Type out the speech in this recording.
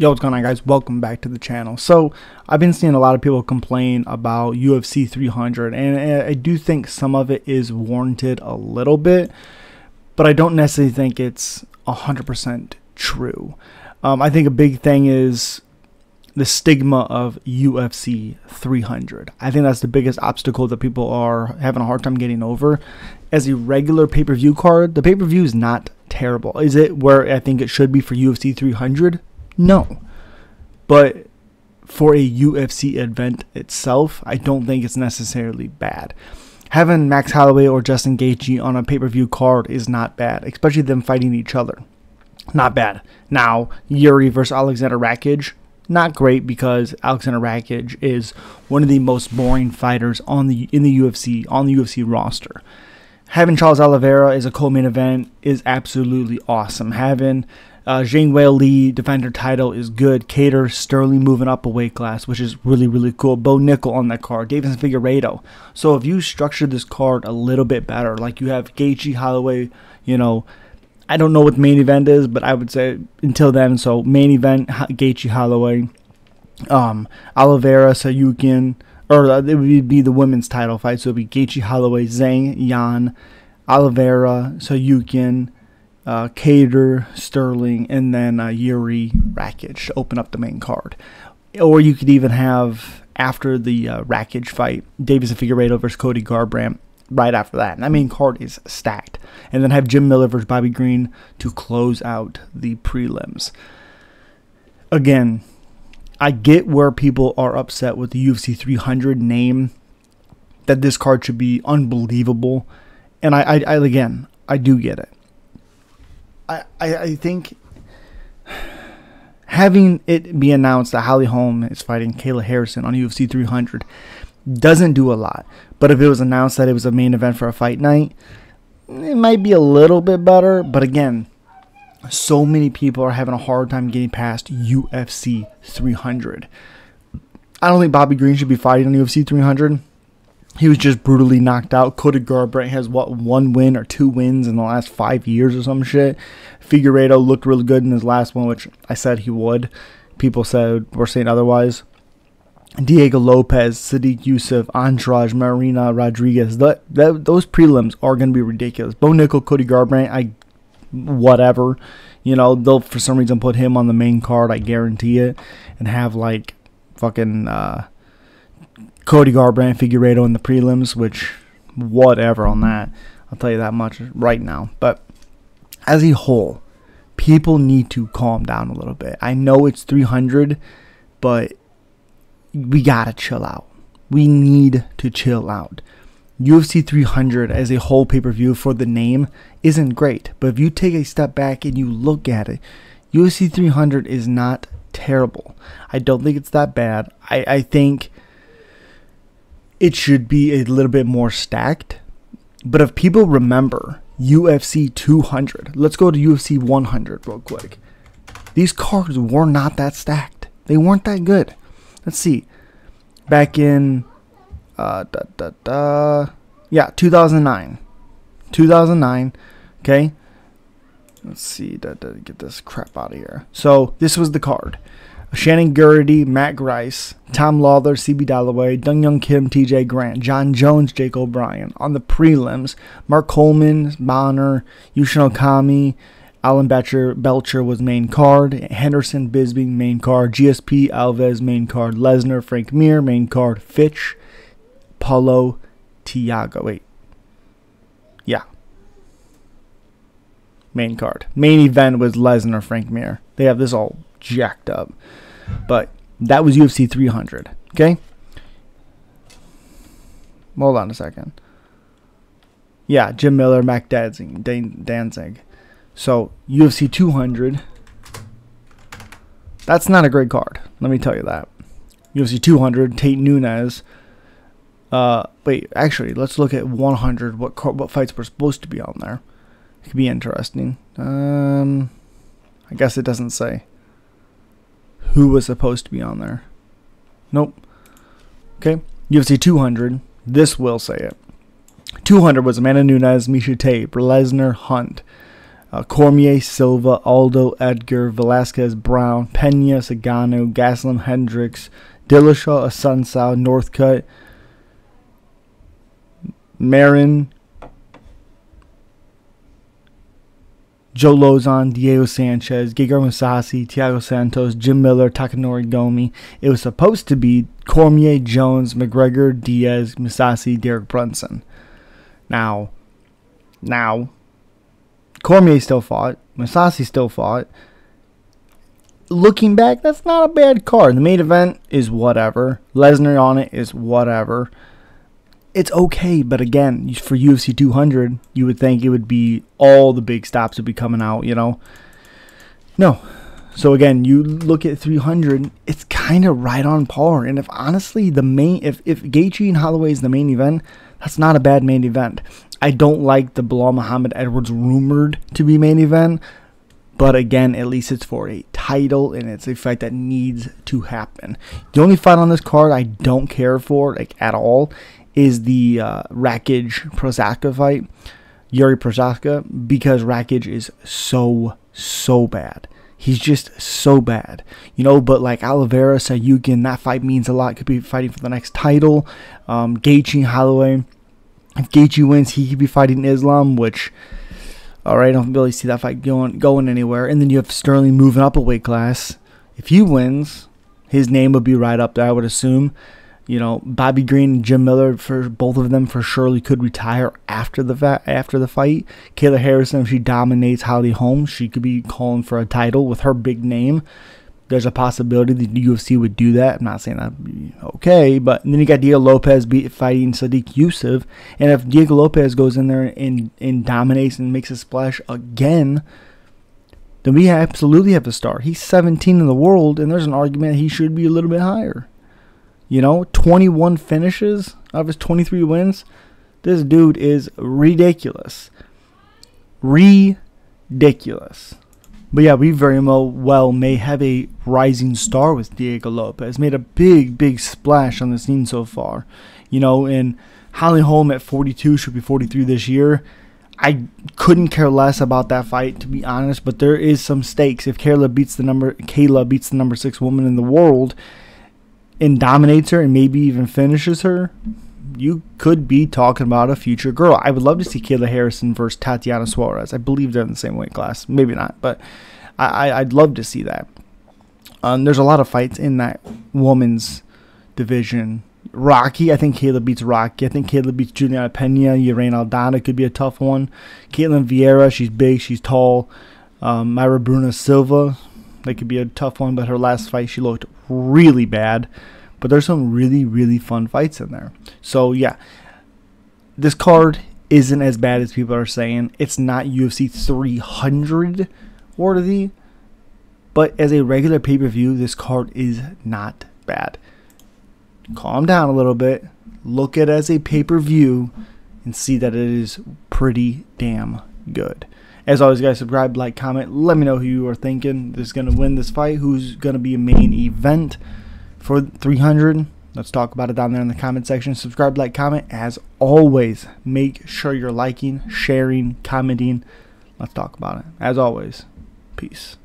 Yo, what's going on, guys? Welcome back to the channel. So I've been seeing a lot of people complain about UFC 300, and I do think some of it is warranted a little bit, but I don't necessarily think it's 100% true. I think a big thing is the stigma of UFC 300. I think that's the biggest obstacle that people are having a hard time getting over. As a regular pay-per-view card, the pay-per-view is not terrible. Is it where I think it should be for UFC 300? No. But for a UFC event itself, I don't think it's necessarily bad. Having Max Holloway or Justin Gaethje on a pay-per-view card is not bad, especially them fighting each other. Not bad. Now, Yuri versus Alexander Rakic, not great, because Alexander Rakic is one of the most boring fighters in the UFC roster. Having Charles Oliveira as a co-main event is absolutely awesome. Having Zhang Weili defend her title is good. Cater Sterling moving up a weight class, which is really, really cool. Bo Nickel on that card. Davis Figueiredo. So if you structure this card a little bit better, like you have Gaethje, Holloway, I don't know what the main event is, but I would say until then, so main event, Gaethje, Holloway, Oliveira, Sayukin, or it would be the women's title fight, so it would be Gaethje, Holloway, Zhang, Yan, Oliveira, Sayukin, Cater, Sterling, and then Yuri, Rakic to open up the main card. Or you could even have, after the Rakic fight, Davis and Figueiredo versus Cody Garbrandt right after that. And that main card is stacked. And then have Jim Miller versus Bobby Green to close out the prelims. Again, I get where people are upset with the UFC 300 name, that this card should be unbelievable. And I do get it. I think having it be announced that Holly Holm is fighting Kayla Harrison on UFC 300 doesn't do a lot. But if it was announced that it was a main event for a fight night, it might be a little bit better. But again, so many people are having a hard time getting past UFC 300. I don't think Bobby Green should be fighting on UFC 300. He was just brutally knocked out. Cody Garbrandt has, one win or 2 wins in the last 5 years or some shit. Figueiredo looked really good in his last one, which I said he would. People were saying otherwise. Diego Lopez, Sadiq Youssef, Andrade, Marina Rodriguez. Those prelims are going to be ridiculous. Bo Nickel, Cody Garbrandt, whatever. They'll for some reason put him on the main card, I guarantee it. And have fucking Cody Garbrandt, Figueiredo in the prelims, which, whatever on that. I'll tell you that much right now. But as a whole, people need to calm down a little bit. I know it's 300, but we gotta chill out. We need to chill out. UFC 300 as a whole pay-per-view for the name isn't great. But if you take a step back and you look at it, UFC 300 is not terrible. I don't think it's that bad. I think it should be a little bit more stacked. But if people remember UFC 200, let's go to UFC 100 real quick. These cards were not that stacked. They weren't that good. Let's see. Back in 2009. 2009. Okay. Let's see. Get this crap out of here. So this was the card. Shannon Gurdy, Matt Grice, Tom Lawler, CB Dalloway, Dong Young Kim, TJ Grant, John Jones, Jake O'Brien. On the prelims, Mark Coleman, Bonner, Yushin Okami, Alan Belcher was main card, Henderson, Bisping, main card, GSP, Alves, main card, Lesnar, Frank Mir, main card, Fitch, Paulo, Tiago. Main card. Main event was Lesnar, Frank Mir. They have this all jacked up. But that was UFC 300. Okay? Hold on a second. Yeah, Jim Miller, Mac Danzig. So, UFC 200. That's not a great card. Let me tell you that. UFC 200, Tate Nunes. Wait, actually, let's look at 100. What fights were supposed to be on there? It could be interesting. I guess it doesn't say who was supposed to be on there. Nope. Okay. UFC 200. This will say it. 200 was Amanda Nunes, Misha Tate, Lesnar, Hunt, Cormier, Silva, Aldo, Edgar, Velasquez, Brown, Pena, Sagano, Gaslam, Hendricks, Dillashaw, Asuncao, Northcutt, Marin, Joe Lozon, Diego Sanchez, Gegard Mousasi, Thiago Santos, Jim Miller, Takanori Gomi. It was supposed to be Cormier, Jones, McGregor, Diaz, Mousasi, Derek Brunson. Now, Cormier still fought. Mousasi still fought. Looking back, that's not a bad card. The main event is whatever. Lesnar on it is whatever. It's okay, but again, for UFC 200, you would think it would be all the big stops would be coming out, you know? No. So again, you look at 300, it's kind of right on par. And if honestly, if Gaethje and Holloway is the main event, that's not a bad main event. I don't like the Bilal Muhammad Edwards rumored to be main event, but again, at least it's for a title, and it's a fight that needs to happen. The only fight on this card I don't care for, like at all, is the Rakic Prochazka fight, Yuri Prochazka, because Rakic is so bad. He's just so bad, you know. But like Oliveira, Sayukin, that fight means a lot. Could be fighting for the next title. Gaethje, Holloway. If Gaethje wins, he could be fighting Islam, which, all right, I don't really see that fight going anywhere. And then you have Sterling moving up a weight class. If he wins, his name would be right up there, I would assume. You know, Bobby Green and Jim Miller, for both of them, for surely could retire after the fight. Kayla Harrison, if she dominates Holly Holm, she could be calling for a title with her big name. There's a possibility the UFC would do that. I'm not saying that would be okay, but then you got Diego Lopez fighting Sadiq Youssef, and if Diego Lopez goes in there and dominates and makes a splash again, then we absolutely have to start. He's 17 in the world, and there's an argument he should be a little bit higher. You know, 21 finishes out of his 23 wins. This dude is ridiculous. Ridiculous. But yeah, we very well may have a rising star with Diego Lopez. Made a big splash on the scene so far. You know, and Holly Holm at 42, should be 43 this year. I couldn't care less about that fight, to be honest, but there is some stakes. If Kayla beats the number 6 woman in the world and dominates her and maybe even finishes her, you could be talking about a future girl. I would love to see Kayla Harrison versus Tatiana Suarez. I believe they're in the same weight class. Maybe not, but I'd love to see that. There's a lot of fights in that woman's division. Rocky, I think Kayla beats Rocky. I think Kayla beats Juliana Pena. Irene Aldana could be a tough one. Caitlin Vieira, she's big, she's tall. Myra Bruna Silva, that could be a tough one, but her last fight, she looked really bad. But there's some really fun fights in there. So, yeah, this card isn't as bad as people are saying. It's not UFC 300 worthy, but as a regular pay-per-view, this card is not bad. Calm down a little bit. Look at it as a pay-per-view and see that it is pretty damn good. As always, guys, subscribe, like, comment. Let me know who you are thinking is going to win this fight. Who's going to be a main event for 300. Let's talk about it down there in the comment section. Subscribe, like, comment. As always, make sure you're liking, sharing, commenting. Let's talk about it. As always, peace.